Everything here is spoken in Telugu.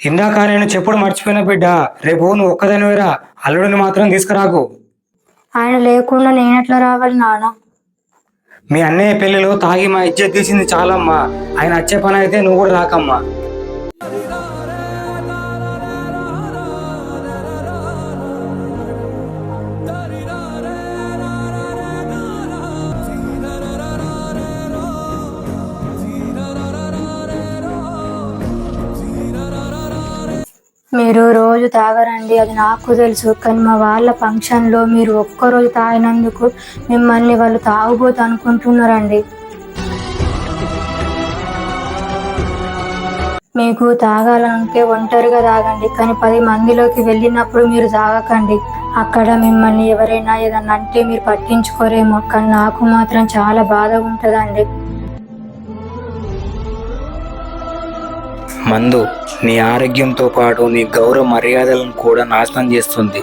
ఇందాక నేను చెప్పుడు మర్చిపోయిన బిడ్డ, రేపు నువ్వు ఒక్కదానివేరా, అల్లుడిని మాత్రం తీసుకురాకు. ఆయన లేకుండా నేనెట్లా రావాలి నాన్న? మీ అన్నయ్య పెళ్లిలో తాగి మా ఇజ్జత్ తీసింది చాలమ్మా. ఆయన వచ్చే పని అయితే నువ్వు కూడా రాకమ్మా. మీరు రోజు తాగరండి, అది నాకు తెలుసు. కానీ మా వాళ్ళ ఫంక్షన్లో మీరు ఒక్కరోజు తాగినందుకు మిమ్మల్ని వాళ్ళు తాగుబోతు అనుకుంటున్నారండి. మీకు తాగాలంటే ఒంటరిగా తాగండి, కానీ 10 మందిలోకి వెళ్ళినప్పుడు మీరు తాగకండి. అక్కడ మిమ్మల్ని ఎవరైనా ఏదన్నా అంటే మీరు పట్టించుకోరేమో, కానీ నాకు మాత్రం చాలా బాధ ఉంటుందండి. మందు నీ ఆరోగ్యంతో పాటు నీ గౌరవ మర్యాదలను కూడా నాశనం చేస్తుంది.